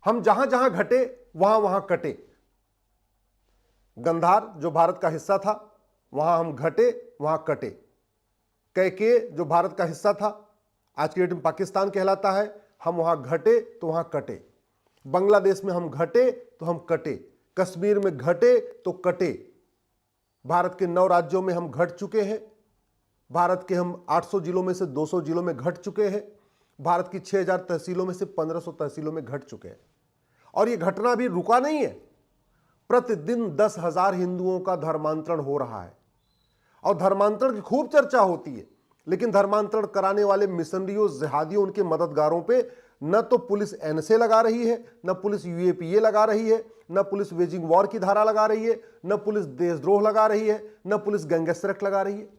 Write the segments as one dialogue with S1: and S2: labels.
S1: हम जहां जहां घटे वहां वहां कटे। गंधार जो भारत का हिस्सा था वहां हम घटे वहां कटे। कैके जो भारत का हिस्सा था, आज की डेट में पाकिस्तान कहलाता है, हम वहां घटे तो वहां कटे। बांग्लादेश में हम घटे तो हम कटे। कश्मीर में घटे तो कटे। भारत के 9 राज्यों में हम घट चुके हैं। भारत के हम 800 जिलों में से 200 जिलों में घट चुके हैं। भारत की 6000 तहसीलों में से 1500 तहसीलों में घट चुके हैं। और यह घटना भी रुका नहीं है। प्रतिदिन 10,000 हिंदुओं का धर्मांतरण हो रहा है और धर्मांतरण की खूब चर्चा होती है, लेकिन धर्मांतरण कराने वाले मिशनरियों, जिहादियों, उनके मददगारों पे न तो पुलिस एनएसए लगा रही है, न पुलिस यूएपीए लगा रही है, न पुलिस वेजिंग वॉर की धारा लगा रही है, न पुलिस देशद्रोह लगा रही है, न पुलिस गैंगस्टर एक्ट लगा रही है।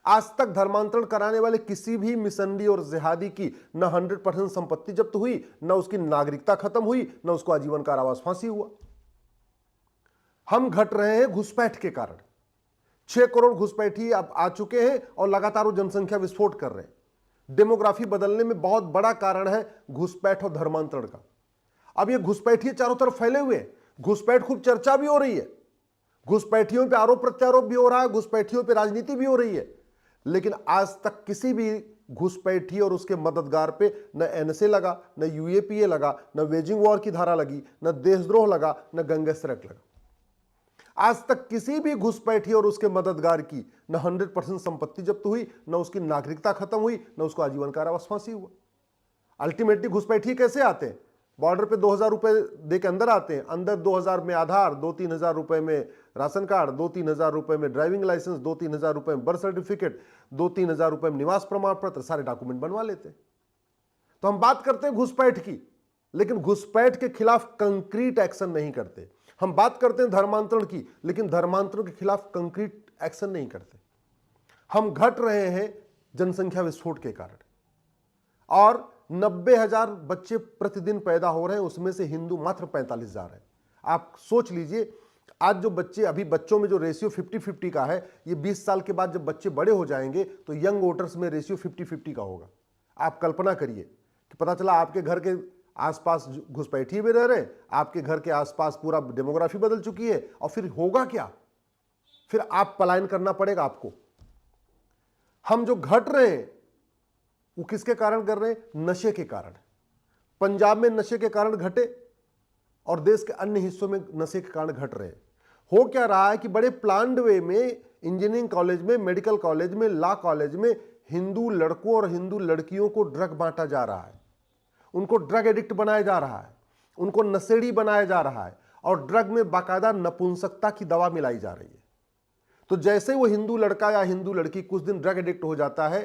S1: आज तक धर्मांतरण कराने वाले किसी भी मिशनरी और जिहादी की न 100% संपत्ति जब्त हुई, न उसकी नागरिकता खत्म हुई, न उसको आजीवन कारावास फांसी हुआ। हम घट रहे हैं घुसपैठ के कारण। 6 करोड़ घुसपैठी अब आ चुके हैं और लगातार वो जनसंख्या विस्फोट कर रहे हैं। डेमोग्राफी बदलने में बहुत बड़ा कारण है घुसपैठ और धर्मांतरण का। अब ये घुसपैठी चारों तरफ फैले हुए हैं। घुसपैठ खूब चर्चा भी हो रही है, घुसपैठियों पे आरोप प्रत्यारोप भी हो रहा है, घुसपैठियों पे राजनीति भी हो रही है, लेकिन आज तक किसी भी घुसपैठी और उसके मददगार पे न एनएसए लगा, न यूएपीए लगा, न वेजिंग वॉर की धारा लगी, न देशद्रोह लगा, न गैंगस्टर एक्ट लगा। आज तक किसी भी घुसपैठी और उसके मददगार की न 100% संपत्ति जब्त हुई, न उसकी नागरिकता खत्म हुई, न उसको आजीवन कारावास फांसी हुआ। अल्टीमेटली घुसपैठी कैसे आते हैं? बॉर्डर पे 2,000 रुपए दे के अंदर आते हैं। अंदर 2,000 में आधार, 2-3 हजार रुपए में राशन कार्ड, 2-3 हजार रुपए में ड्राइविंग लाइसेंस, 2-3 हजार रुपए में बर्थ सर्टिफिकेट, 2-3 हजार रुपए में निवास प्रमाण पत्र, सारे डॉक्यूमेंट बनवा लेते हैं। तो हम बात करते हैं घुसपैठ की, लेकिन घुसपैठ के खिलाफ कंक्रीट एक्शन नहीं करते। हम बात करते हैं धर्मांतरण की, लेकिन धर्मांतरण के खिलाफ कंक्रीट एक्शन नहीं करते। हम घट रहे हैं जनसंख्या विस्फोट के कारण, और 90,000 बच्चे प्रतिदिन पैदा हो रहे हैं, उसमें से हिंदू मात्र 45,000 है। आप सोच लीजिए, आज जो बच्चे, अभी बच्चों में जो रेशियो 50-50 का है, ये 20 साल के बाद जब बच्चे बड़े हो जाएंगे तो यंग वोटर्स में रेशियो 50-50 का होगा। आप कल्पना करिए कि पता चला आपके घर के आसपास घुसपैठी भी रह रहे, आपके घर के आसपास पूरा डेमोग्राफी बदल चुकी है, और फिर होगा क्या? फिर आप पलायन करना पड़ेगा आपको। हम जो घट रहे हैं वो किसके कारण कर रहे हैं? नशे के कारण। पंजाब में नशे के कारण घटे और देश के अन्य हिस्सों में नशे के कारण घट रहे हैं। हो क्या रहा है कि बड़े प्लान्ड वे में इंजीनियरिंग कॉलेज में, मेडिकल कॉलेज में, लॉ कॉलेज में हिंदू लड़कों और हिंदू लड़कियों को ड्रग बांटा जा रहा है, उनको ड्रग एडिक्ट बनाया जा रहा है, उनको नशेड़ी बनाया जा रहा है, और ड्रग में बाकायदा नपुंसकता की दवा मिलाई जा रही है। तो जैसे वो हिंदू लड़का या हिंदू लड़की कुछ दिन ड्रग एडिक्ट हो जाता है,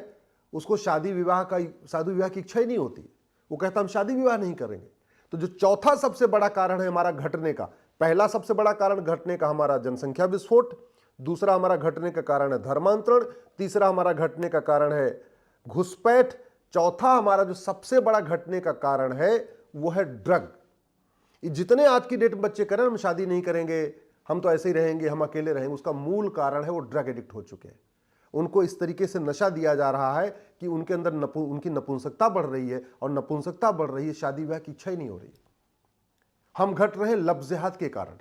S1: उसको शादी विवाह की इच्छा ही नहीं होती, वो कहता हम शादी विवाह नहीं करेंगे। तो जो चौथा सबसे बड़ा कारण है हमारा घटने का, पहला सबसे बड़ा कारण घटने का हमारा जनसंख्या विस्फोट, दूसरा हमारा घटने का कारण है धर्मांतरण, तीसरा हमारा घटने का कारण है घुसपैठ, चौथा हमारा जो सबसे बड़ा घटने का कारण है वो है ड्रग। जितने आज की डेट में बच्चे करें हम शादी नहीं करेंगे, हम तो ऐसे ही रहेंगे, हम अकेले रहेंगे, उसका मूल कारण है वो ड्रग एडिक्ट हो चुके हैं। उनको इस तरीके से नशा दिया जा रहा है कि उनके अंदर उनकी नपुंसकता बढ़ रही है, और नपुंसकता बढ़ रही है, शादी विवाह की इच्छा ही नहीं हो रही। हम घट रहे हैं लफ्ज़-ए-जिहाद के कारण,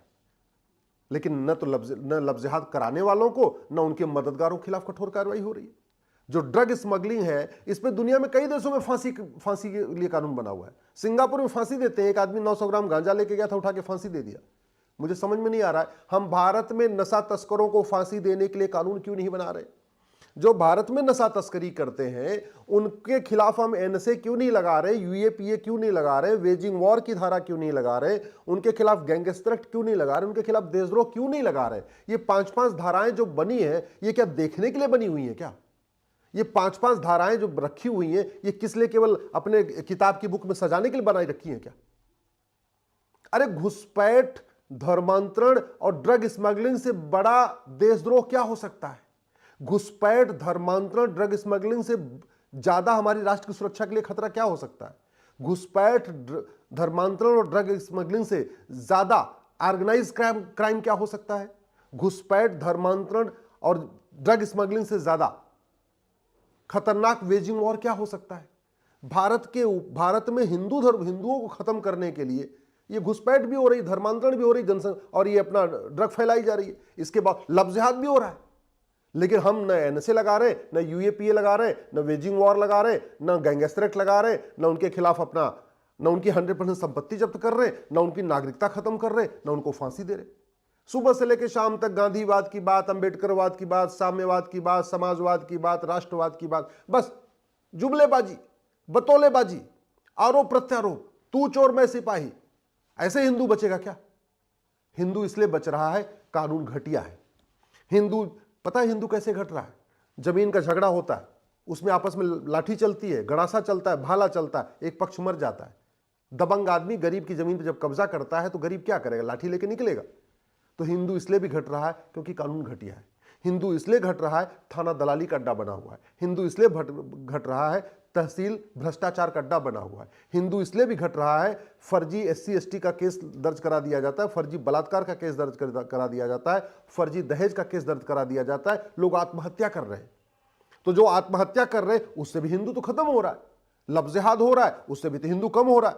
S1: लेकिन न लफ्ज़-ए-जिहाद कराने वालों को, न उनके मददगारों के खिलाफ कठोर कार्रवाई हो रही है। जो ड्रग स्मगलिंग है, इस पे दुनिया में कई देशों में फांसी के लिए कानून बना हुआ है। सिंगापुर में फांसी देते हैं। एक आदमी 900 ग्राम गांजा लेके गया था, उठा के फांसी दे दिया। मुझे समझ में नहीं आ रहा है हम भारत में नशा तस्करों को फांसी देने के लिए कानून क्यों नहीं बना रहे? जो भारत में नशा तस्करी करते हैं उनके खिलाफ हम एनएसए क्यों नहीं लगा रहे, यूएपीए क्यों नहीं लगा रहे, वेजिंग वॉर की धारा क्यों नहीं लगा रहे, उनके खिलाफ गैंगस्टर एक्ट क्यों नहीं लगा रहे, उनके खिलाफ देशद्रोह क्यों नहीं लगा रहे? ये 5-5 धाराएं जो बनी है, ये क्या देखने के लिए बनी हुई है क्या? ये 5-5 धाराएं जो रखी हुई हैं, ये किस लिए केवल अपने किताब की बुक में सजाने के लिए बनाई रखी है क्या? अरे घुसपैठ, धर्मांतरण और ड्रग स्मगलिंग से बड़ा देशद्रोह क्या हो सकता है? घुसपैठ, धर्मांतरण, ड्रग स्मगलिंग से ज्यादा हमारी राष्ट्र की सुरक्षा के लिए खतरा क्या हो सकता है? घुसपैठ, धर्मांतरण और ड्रग स्मगलिंग से ज्यादा ऑर्गेनाइज क्राइम क्या हो सकता है? घुसपैठ, धर्मांतरण और ड्रग स्मगलिंग से ज्यादा खतरनाक वेजिंग वॉर क्या हो सकता है? भारत में हिंदुओं को खत्म करने के लिए ये घुसपैठ भी हो रही, धर्मांतरण भी हो रही, जनसंख्या और ये अपना ड्रग फैलाई जा रही है। इसके बाद लफ्ज़ जिहाद भी हो रहा है, लेकिन हम न एनएसए लगा रहे, न यूएपीए लगा रहे, न वेजिंग वॉर लगा रहे, न गैंगस्टर एक्ट लगा रहे, न उनके खिलाफ न उनकी 100% संपत्ति जब्त कर रहे, न उनकी नागरिकता खत्म कर रहे, न उनको फांसी दे रहे। सुबह से लेकर शाम तक गांधीवाद की बात, अंबेडकरवाद की बात, साम्यवाद की बात, समाजवाद की बात, राष्ट्रवाद की बात, बस जुमलेबाजी, बतौलेबाजी, आरोप प्रत्यारोप, तू चोर मैं सिपाही। ऐसे हिंदू बचेगा क्या? हिंदू इसलिए बच रहा है, कानून घटिया है। पता है हिंदू कैसे घट रहा है? जमीन का झगड़ा होता है, उसमें आपस में लाठी चलती है, गड़ासा चलता है, भाला चलता है, एक पक्ष मर जाता है। दबंग आदमी गरीब की जमीन पर जब कब्जा करता है तो गरीब क्या करेगा? लाठी लेके निकलेगा। तो हिंदू इसलिए भी घट रहा है क्योंकि कानून घटिया है। हिंदू इसलिए घट रहा है, थाना दलाली का अड्डा बना हुआ है। हिंदू इसलिए घट रहा है, तहसील भ्रष्टाचार का अड्डा बना हुआ है। हिंदू इसलिए भी घट रहा है, फर्जी SC ST का केस दर्ज करा दिया जाता है, फर्जी बलात्कार का केस दर्ज करा दिया जाता है, फर्जी दहेज का केस दर्ज करा दिया जाता है, लोग आत्महत्या कर रहे हैं। तो जो आत्महत्या कर रहे हैं उससे भी हिंदू तो खत्म हो रहा है, लफ्ज़ जिहाद हो रहा है उससे भी तो हिंदू कम हो रहा है,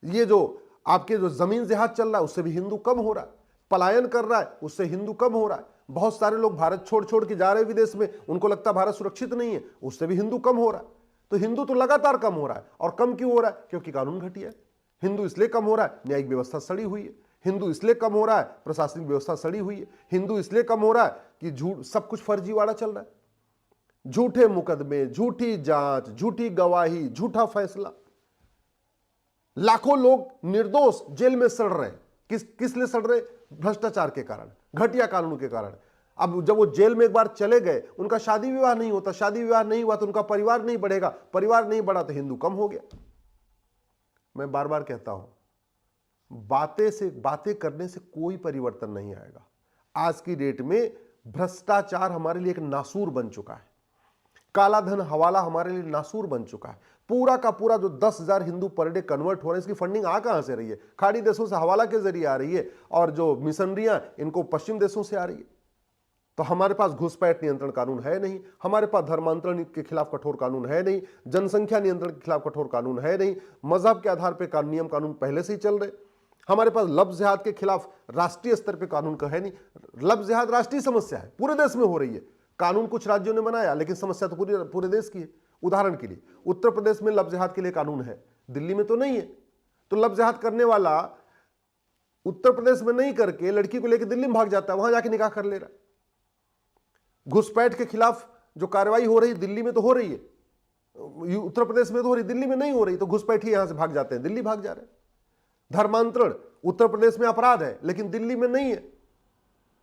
S1: ये जो आपके जो जमीन जिहाद चल रहा है उससे भी हिंदू कम हो रहा है, पलायन कर रहा है उससे हिंदू कम हो रहा है। बहुत सारे लोग भारत छोड़ के जा रहे हैं विदेश में, उनको लगता है भारत सुरक्षित नहीं है, उससे भी हिंदू कम हो रहा है। तो हिंदू तो लगातार कम हो रहा है। और कम क्यों हो रहा है? क्योंकि कानून घटिया है। हिंदू इसलिए कम हो रहा है, न्यायिक व्यवस्था सड़ी हुई है। हिंदू इसलिए कम हो रहा है, प्रशासनिक व्यवस्था सड़ी हुई है। हिंदू इसलिए कम हो रहा है कि झूठ, सब कुछ फर्जीवाड़ा चल रहा है, झूठे मुकदमे, झूठी जांच, झूठी गवाही, झूठा फैसला। लाखों लोग निर्दोष जेल में सड़ रहे हैं। किस लिए सड़ रहे? भ्रष्टाचार के कारण, घटिया कानून के कारण। अब जब वो जेल में एक बार चले गए, उनका शादी विवाह नहीं होता, शादी विवाह नहीं हुआ तो उनका परिवार नहीं बढ़ेगा, परिवार नहीं बढ़ा तो हिंदू कम हो गया। मैं बार बार कहता हूं, बातें करने से कोई परिवर्तन नहीं आएगा। आज की डेट में भ्रष्टाचार हमारे लिए एक नासूर बन चुका है, काला धन हवाला हमारे लिए नासूर बन चुका है। पूरा का पूरा जो 10,000 हिंदू पर डे कन्वर्ट हो रहे हैं, इसकी फंडिंग आ कहां से रही है? खाड़ी देशों से हवाला के जरिए आ रही है, और जो मिशनरियां इनको पश्चिम देशों से आ रही है। तो हमारे पास घुसपैठ नियंत्रण कानून है नहीं, हमारे पास धर्मांतरण के खिलाफ कठोर कानून है नहीं, जनसंख्या नियंत्रण के खिलाफ कठोर कानून है नहीं, मजहब के आधार पर नियम कानून पहले से ही चल रहे। हमारे पास लफ्ज़ जिहाद के खिलाफ राष्ट्रीय स्तर पर कानून का है नहीं। लफ्ज़ जिहाद राष्ट्रीय समस्या है, पूरे देश में हो रही है। कानून कुछ राज्यों ने बनाया, लेकिन समस्या तो पूरे देश की है। उदाहरण के लिए उत्तर प्रदेश में लफ्ज़ जिहाद के लिए कानून है, दिल्ली में तो नहीं है। तो लफ्ज़ जिहाद करने वाला उत्तर प्रदेश में नहीं करके लड़की को लेकर दिल्ली में भाग जाता है, वहां जाके निकाह कर ले रहा है। घुसपैठ के खिलाफ जो कार्रवाई हो रही है दिल्ली में तो हो रही है, उत्तर प्रदेश में तो हो रही, दिल्ली में नहीं हो रही, तो घुसपैठी यहां से भाग जाते हैं, दिल्ली भाग जा रहे हैं। धर्मांतरण उत्तर प्रदेश में अपराध है, लेकिन दिल्ली में नहीं है,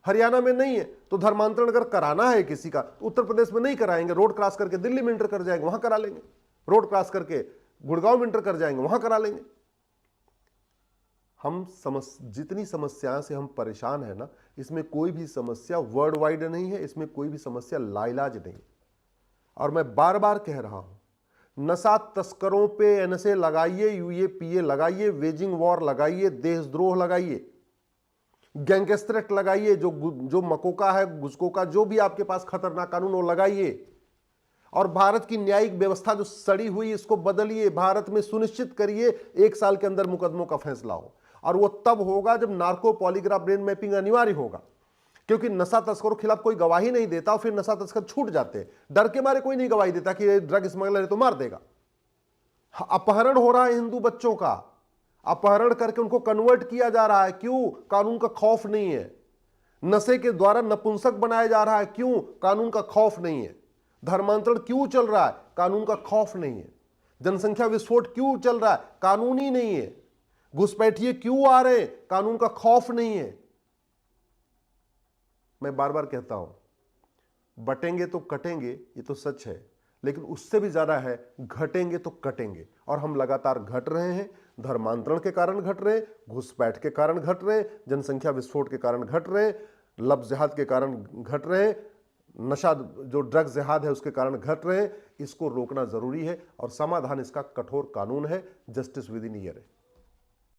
S1: हरियाणा में नहीं है। तो धर्मांतरण अगर कराना है किसी का, तो उत्तर प्रदेश में नहीं कराएंगे, रोड क्रॉस करके दिल्ली में इंटर कर जाएंगे, वहां करा लेंगे। रोड क्रॉस करके गुड़गांव में इंटर कर जाएंगे, वहां करा लेंगे। जितनी समस्याओं से हम परेशान है ना, इसमें कोई भी समस्या वर्ल्ड वाइड नहीं है, इसमें कोई भी समस्या लाइलाज नहीं। और मैं बार बार कह रहा हूं, नशा तस्करों पे एनएसए लगाइए, यूएपीए लगाइए, वेजिंग वॉर लगाइए, देशद्रोह लगाइए, गैंगस्टर एक्ट लगाइए, जो मकोका है, घुसकोका, जो भी आपके पास खतरनाक कानून वो लगाइए। और भारत की न्यायिक व्यवस्था जो सड़ी हुई इसको बदलिए। भारत में सुनिश्चित करिए 1 साल के अंदर मुकदमों का फैसला हो, और वो तब होगा जब नार्को पॉलीग्राफ ब्रेन मैपिंग अनिवार्य होगा। क्योंकि नशा तस्करों के खिलाफ कोई गवाही नहीं देता और फिर नशा तस्कर छूट जाते हैं, डर के मारे कोई नहीं गवाही देता कि ड्रग स्मगलर है तो मार देगा। अपहरण हो रहा है हिंदू बच्चों का, अपहरण करके उनको कन्वर्ट किया जा रहा है, क्यों? कानून का खौफ नहीं है। नशे के द्वारा नपुंसक बनाया जा रहा है, क्यों? कानून का खौफ नहीं है। धर्मांतरण क्यों चल रहा है? कानून का खौफ नहीं है। जनसंख्या विस्फोट क्यों चल रहा है? कानूनी नहीं है। घुसपैठिए क्यों आ रहे? कानून का खौफ नहीं है। मैं बार बार कहता हूं, बटेंगे तो कटेंगे, ये तो सच है, लेकिन उससे भी ज्यादा है घटेंगे तो कटेंगे। और हम लगातार घट रहे हैं। धर्मांतरण के कारण घट रहे हैं, घुसपैठ के कारण घट रहे हैं, जनसंख्या विस्फोट के कारण घट रहे हैं, लफ्ज़ जिहाद के कारण घट रहे हैं, नशा जो ड्रग जिहाद है उसके कारण घट रहे हैं। इसको रोकना जरूरी है और समाधान इसका कठोर कानून है, जस्टिस विद इन ईयर है।